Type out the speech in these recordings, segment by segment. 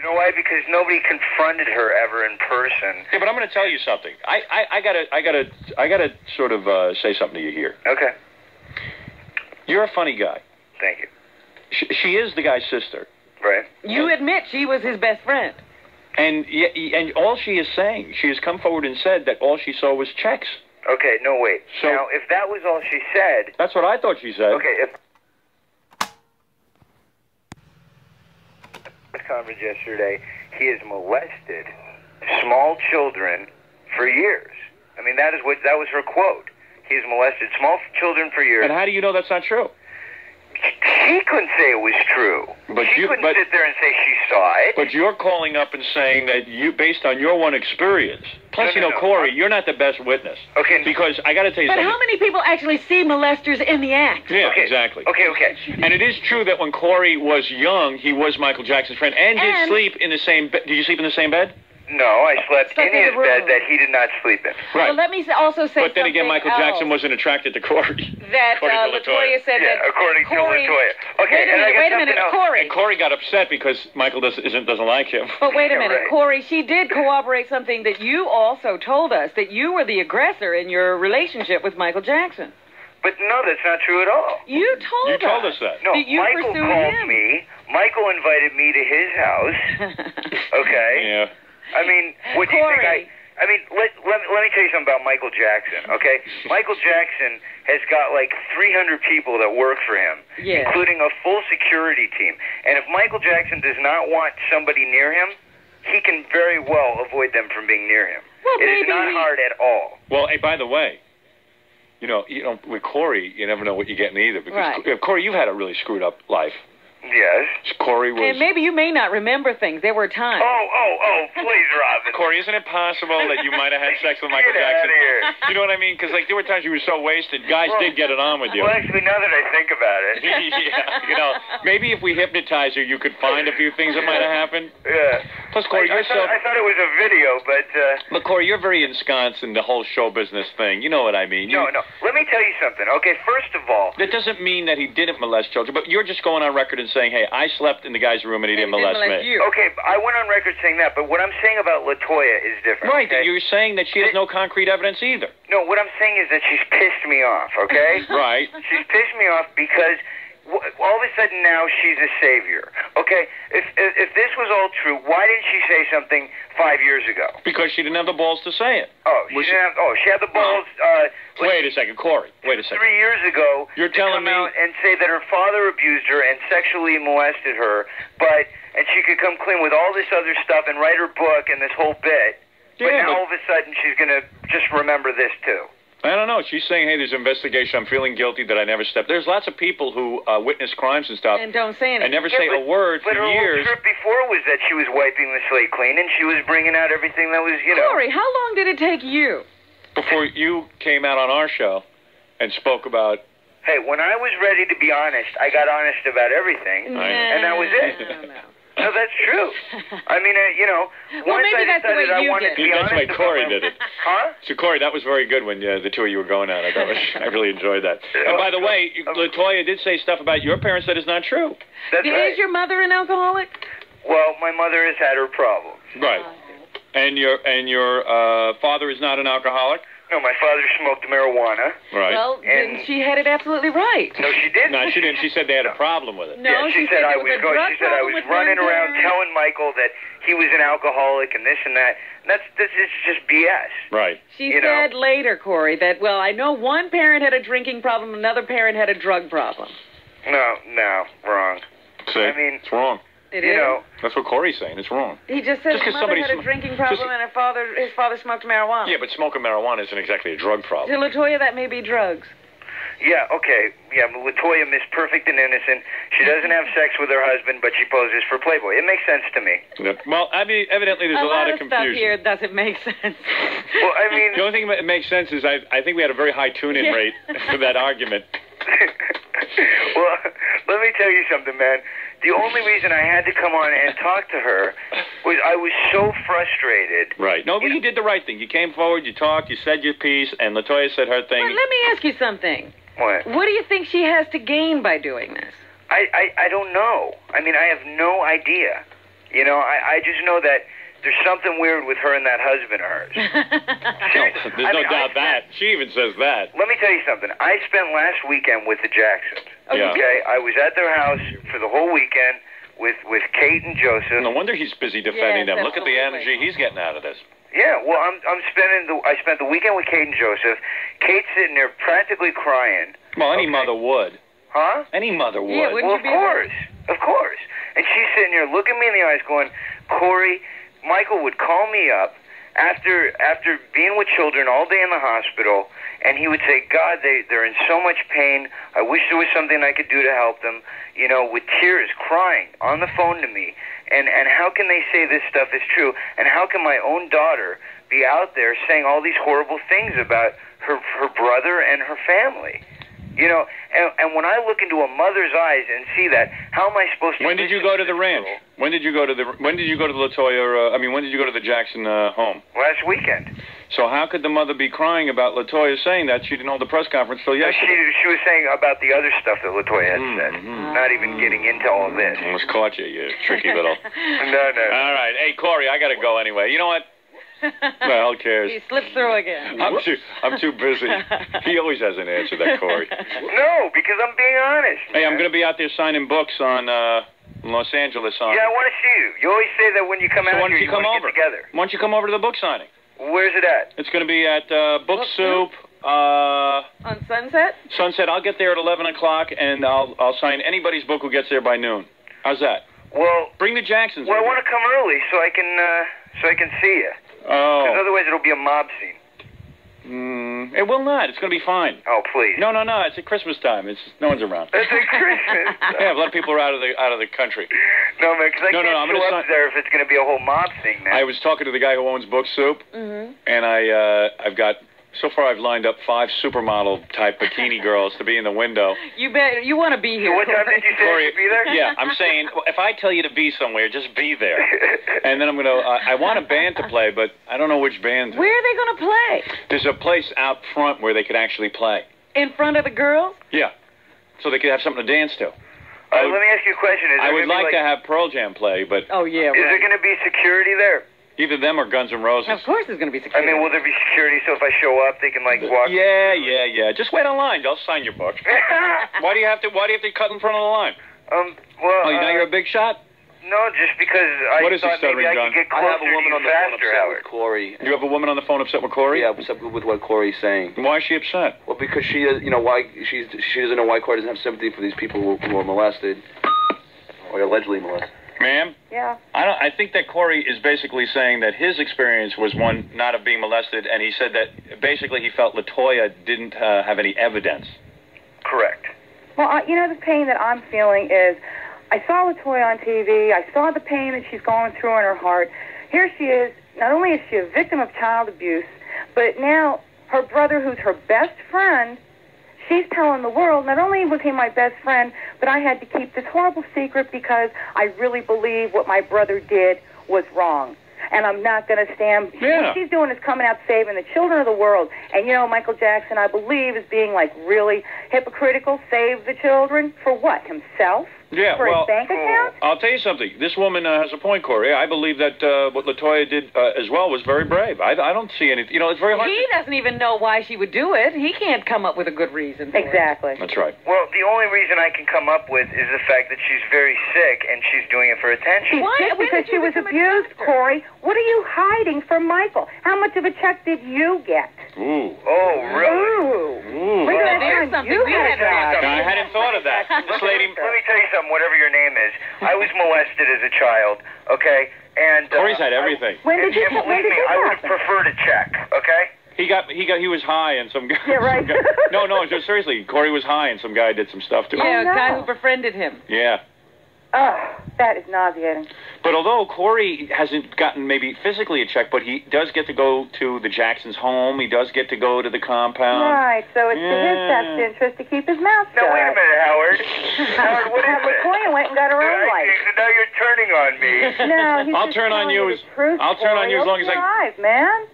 know why? Because nobody confronted her ever in person. Yeah, but I'm going to tell you something. I gotta sort of say something to you here. Okay. You're a funny guy. Thank you. She is the guy's sister. Right. You admit she was his best friend. And all she is saying, she has come forward and said that all she saw was checks. Okay, no, wait. So, now, if that was all she said... That's what I thought she said. Okay, if... conference yesterday, he has molested small children for years. I mean, that was her quote. He has molested small children for years. And how do you know that's not true? She couldn't say it was true. She couldn't sit there and say she saw it. But you're calling up and saying that you, based on your one experience. Plus, no, Corey, you're not the best witness. Okay. Because I got to tell you something. But how many people actually see molesters in the act? Yeah, okay. Exactly. Okay. And it is true that when Corey was young, he was Michael Jackson's friend and did sleep in the same bed. Did you sleep in the same bed? No, I slept in his bed that he did not sleep in. Right. Well, let me also say But then again, Michael Jackson wasn't attracted to Corey. That LaToya said that. According to LaToya. Okay, wait a minute, Corey. And Corey got upset because Michael doesn't like him. But wait a minute, right. Corey, she did corroborate something that you also told us, that you were the aggressor in your relationship with Michael Jackson. But no, that's not true at all. You told us that. No, you Michael called me. Michael invited me to his house. Okay? Yeah. I mean, what do you think I mean, let me tell you something about Michael Jackson, okay? Michael Jackson has got like 300 people that work for him, including a full security team. And if Michael Jackson does not want somebody near him, he can very well avoid them from being near him. Well, it is not hard at all. Well, hey, by the way, you know, with Corey, you never know what you're getting either. Because Corey, you've had a really screwed up life. Yes. Corey was... And maybe you may not remember things. There were times. Oh, please, Robin. Corey, isn't it possible that you might have had sex with Michael Jackson? Get out of here. You know what I mean? Because, like, there were times you were so wasted, guys did get it on with you. Well, actually, now that I think about it... Yeah, you know, maybe if we hypnotize her, you could find a few things that might have happened. Yeah. Plus, Corey, I thought it was a video, but... But, Corey, you're very ensconced in the whole show business thing. You know what I mean. No. Let me tell you something. Okay, first of all... That doesn't mean that he didn't molest children, but you're just going on record and saying, hey, I slept in the guy's room and he didn't molest me. You. Okay, I went on record saying that, but what I'm saying about LaToya is different. Right, okay? you're saying that she has no concrete evidence either. No, what I'm saying is that she's pissed me off, okay? Right. She's pissed me off because all of a sudden now she's a savior, okay? If this was all true, why didn't she say something 5 years ago? Because she didn't have the balls to say it. She had the balls... Wait a second, Corey. Wait a second. 3 years ago, you're telling me... out and say that her father abused her and sexually molested her, and she could come clean with all this other stuff and write her book and this whole bit, but now all of a sudden she's going to just remember this too. I don't know. She's saying, hey, there's an investigation. I'm feeling guilty that I never stepped. There's lots of people who witness crimes and stuff. And don't say anything. And never say a word for years. But her whole trip before was that she was wiping the slate clean and she was bringing out everything that was, Corey, how long did it take you? Before you came out on our show and spoke about... Hey, when I was ready to be honest, I got honest about everything. And that was it. No, that's true. I mean, well, once maybe I that's the way decided I you wanted to be honest. That's the way Corey did it. Huh? So, Corey, that was very good when the two of you were going at it. I really enjoyed that. And by the way, LaToya did say stuff about your parents that is not true. That's right. Is your mother an alcoholic? Well, my mother has had her problems. Right. And your father is not an alcoholic? No, my father smoked marijuana. Right. Well, then she had it absolutely right. No, she didn't. No, she didn't. She said they had a problem with it. No, yeah, she said I was running around telling Michael that he was an alcoholic and this and that. This is just BS. Right. She said later, Corey, that, well, I know one parent had a drinking problem, another parent had a drug problem. No, wrong. See, I mean, it's wrong. It is? That's what Corey's saying. It's wrong. He just said his mother had a drinking problem and his father smoked marijuana. Yeah, but smoking marijuana isn't exactly a drug problem. To LaToya, that may be drugs. Yeah, okay. Yeah, LaToya is perfect and innocent. She doesn't have sex with her husband, but she poses for Playboy. It makes sense to me. Well, I mean, evidently there's a lot of confusion. Stuff here doesn't make sense. Well, I mean... The only thing that makes sense is I think we had a very high tune-in rate for that argument. Well, let me tell you something, man. The only reason I had to come on and talk to her was I was so frustrated. Right. No, but you did the right thing. You came forward, you talked, you said your piece, and LaToya said her thing. Well, let me ask you something. What? What do you think she has to gain by doing this? I don't know. I mean, I have no idea. You know, I just know that there's something weird with her and that husband of hers. There's no doubt that. She even says that. Let me tell you something. I spent last weekend with the Jacksons. Yeah. Okay? I was at their house for the whole weekend with Kate and Joseph. No wonder he's busy defending them. Look at the energy he's getting out of this. Yeah, well, I spent the weekend with Kate and Joseph. Kate's sitting there practically crying. Well, any mother would. Huh? Any mother would. Yeah, well, of course. And she's sitting there looking me in the eyes going, Corey, Michael would call me up after being with children all day in the hospital, and he would say, God, they're in so much pain. I wish there was something I could do to help them, you know, with tears, crying on the phone to me. And how can they say this stuff is true? And how can my own daughter be out there saying all these horrible things about her brother and her family? You know, and when I look into a mother's eyes and see that, how am I supposed to? When did you go to the ranch? When did you go to the LaToya? When did you go to the Jackson home? Last weekend. So how could the mother be crying about LaToya saying that? She didn't hold the press conference till yesterday. She was saying about the other stuff that LaToya had said. Not even getting into all this. Almost caught you, you tricky little. No. All right, hey Corey, I gotta go anyway. You know what? Well, who cares? He slips through again. I'm too busy. He always has an answer, that Corey. No, because I'm being honest. Hey, I'm going to be out there signing books on Los Angeles. Yeah, I want to see you. You always say that when you come out here, you want to get together. Why don't you come over to the book signing? Where's it at? It's going to be at Book Soup. On Sunset? Sunset. I'll get there at 11 o'clock, and I'll sign anybody's book who gets there by noon. How's that? Well, bring the Jacksons. Well, I want to come early so I can see you. Oh. Because otherwise it'll be a mob scene. It will not. It's going to be fine. Oh, please. No. It's at Christmas time. No one's around. It's at Christmas. Yeah, a lot of people are out of the country. No, man, because I can't show up there if it's going to be a whole mob thing now. I was talking to the guy who owns Book Soup, and I've got. So far, I've lined up 5 supermodel-type bikini girls to be in the window. You bet. You want to be here. So what time did you say Corey, to be there? Yeah, I'm saying, if I tell you to be somewhere, just be there. And then I'm going to, I want a band to play, but I don't know which band. Where are they going to play? There's a place out front where they could actually play. In front of the girls? Yeah. So they could have something to dance to. Let me ask you a question. I would like to have Pearl Jam play, but... Oh, yeah, Is there going to be security there? Either them or Guns N' Roses. Of course there's going to be security. I mean, will there be security so if I show up, they can, like, walk? Yeah. Just wait online. I'll sign your book. Why do you have to cut in front of the line? Well... now you're a big shot? No, just because I thought maybe I could get closer to you faster, Howard. Corey. You have a woman on the phone upset with Corey? Yeah, upset with what Corey's saying. Why is she upset? Well, because she doesn't know why Corey doesn't have sympathy for these people who were molested, or allegedly molested. Ma'am? Yeah. I think that Corey is basically saying that his experience was one not of being molested, and he said that basically he felt LaToya didn't have any evidence. Correct. Well, the pain that I'm feeling is, I saw LaToya on TV. I saw the pain that she's going through in her heart. Here she is. Not only is she a victim of child abuse, but now her brother, who's her best friend, she's telling the world, not only was he my best friend, but I had to keep this horrible secret because I really believe what my brother did was wrong. And I'm not going to stand. Yeah. What she's doing is coming out saving the children of the world. And, Michael Jackson, I believe, is being, really hypocritical. Save the children. For what? Himself? Yeah, for his bank account? I'll tell you something. This woman has a point, Corey. I believe that what LaToya did as well was very brave. I don't see anything. It's very hard. He doesn't even know why she would do it. He can't come up with a good reason for Exactly. it. That's right. Well, the only reason I can come up with is the fact that she's very sick and she's doing it for attention. She's sick because she was abused, Corey. What are you hiding from Michael? How much of a check did you get? Ooh. Oh, really? Ooh. Well, there's something we had I hadn't thought of that. This lady... Let me tell you something, whatever your name is. I was molested as a child, okay? And Corey's had everything. When did you believe me, I would prefer to check, okay? He was high and some guy... Yeah, right. No, seriously. Corey was high and some guy did some stuff to him. Yeah, a guy who befriended him. Yeah. Oh, that is nauseating. But although Corey hasn't gotten maybe physically a check, but he does get to go to the Jackson's home. He does get to go to the compound. Right, so it's to his best interest to keep his mouth shut. Now, wait a minute, Howard. Howard, what is this? LaToya went and got her own life. Now you're turning on me. No, he's I'll turn on you as long as I... man.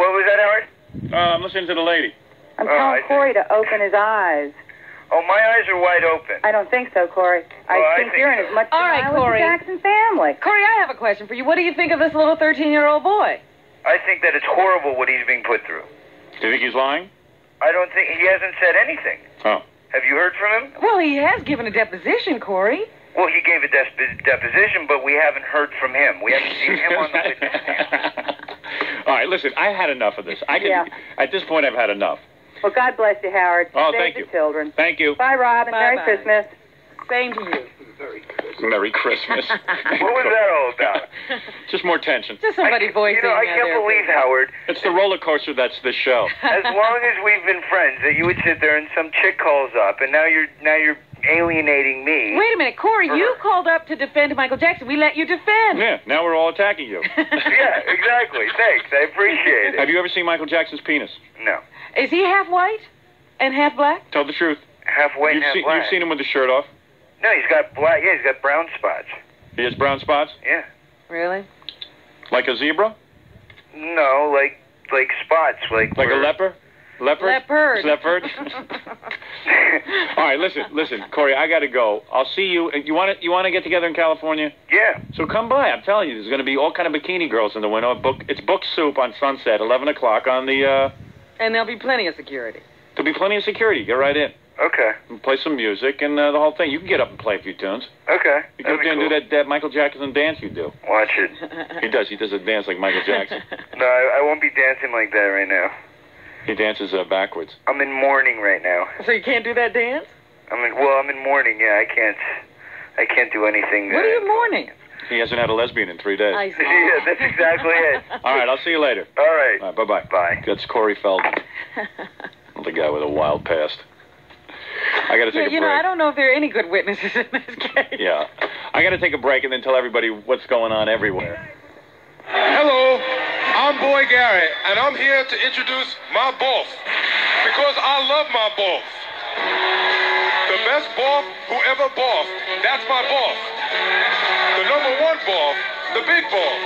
What was that, Howard? I'm listening to the lady. I'm telling Corey to open his eyes. Oh, my eyes are wide open. I don't think so, Corey. I think you're in as much denial as the Jackson family. Corey, I have a question for you. What do you think of this little 13-year-old boy? I think that it's horrible what he's being put through. Do you think he's lying? I don't think... He hasn't said anything. Oh. Have you heard from him? Well, he has given a deposition, Corey. Well, he gave a deposition, but we haven't heard from him. We haven't seen him on the witness stand. All right, listen, I had enough of this. At this point, I've had enough. Well, God bless you, Howard. Oh, Save thank the you. children. Thank you. Bye, Rob, and Merry Christmas. Same to you. Merry Christmas. What was that all about? Just more tension. Just somebody voicing. I can't believe, Howard. It's the roller coaster that's this show. As long as we've been friends, that you would sit there and some chick calls up, and now you're alienating me. Wait a minute, Corey, you called up to defend Michael Jackson. We let you defend. Yeah, now we're all attacking you. Yeah, exactly. Thanks. I appreciate it. Have you ever seen Michael Jackson's penis? No. Is he half white and half black? Tell the truth. Half white and half black. You've seen him with the shirt off? No, he's got black. Yeah, he's got brown spots. He has brown spots? Yeah. Really? Like a zebra? No, like spots, like a leopard? Leopard. Leopard. All right, listen, Corey, I got to go. I'll see you. You want to get together in California? Yeah. So come by. I'm telling you, there's going to be all kind of bikini girls in the window. It's Book Soup on Sunset, 11 o'clock on the... And there'll be plenty of security. There'll be plenty of security. Get right in. Okay. And play some music and the whole thing. You can get up and play a few tunes. Okay. You go up there and do that Michael Jackson dance you do. Watch it. He does a dance like Michael Jackson. No, I won't be dancing like that right now. He dances backwards. I'm in mourning right now. So you can't do that dance? I'm in mourning. Yeah, I can't do anything. What are you mourning? He hasn't had a lesbian in 3 days. I see. Yeah, that's exactly it. All right, I'll see you later. All right. All right, bye-bye. Bye. That's Corey Feldman. The guy with a wild past. I got to take a break. I don't know if there are any good witnesses in this case. Yeah. I got to take a break and then tell everybody what's going on everywhere. Hello, I'm Boy Garrett, and I'm here to introduce my boss, because I love my boss. The best boss who ever bossed, that's my boss. The number one boss, the big boss,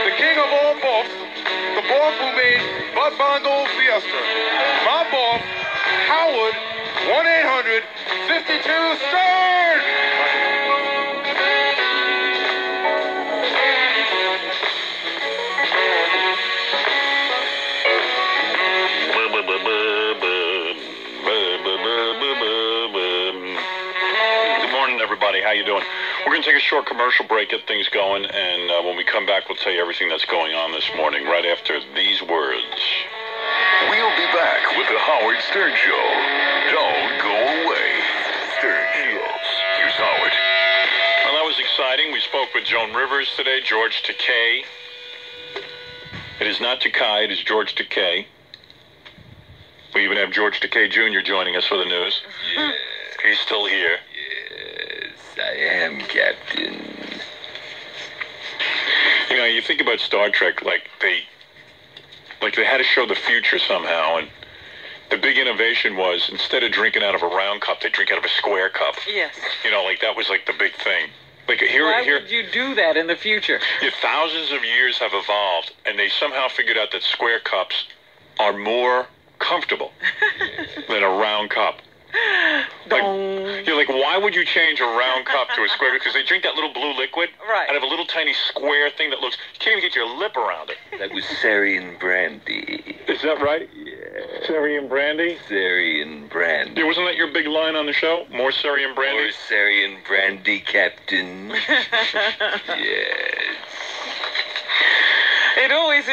the king of all boss, the boss who made Bud Bondo Fiesta. My boss, Howard, 1-800-52-STERN! Good morning, everybody. How you doing? We're going to take a short commercial break, get things going, and when we come back, we'll tell you everything that's going on this morning, right after these words. We'll be back with the Howard Stern Show. Don't go away. Stern Shows. Here's Howard. Well, that was exciting. We spoke with Joan Rivers today, George Takei. It is not Takei, it is George Takei. We even have George Takei Jr. joining us for the news. Yes. He's still here. Yes, I am, Captain. You know, you think about Star Trek, like they had to show the future somehow, and the big innovation was instead of drinking out of a round cup, they drink out of a square cup. Yes. You know, like that was like the big thing. Like Why would you do that in the future? Thousands of years have evolved, and they somehow figured out that square cups are more comfortable than a round cup. You're like, why would you change a round cup to a square? Because they drink that little blue liquid out of a little tiny square thing that looks, you can't even get your lip around it. That was Syrian brandy. Is that right? Yeah. Syrian brandy? Syrian brandy. Yeah, wasn't that your big line on the show? More Syrian brandy? More Syrian brandy, Captain. Yes. It always is.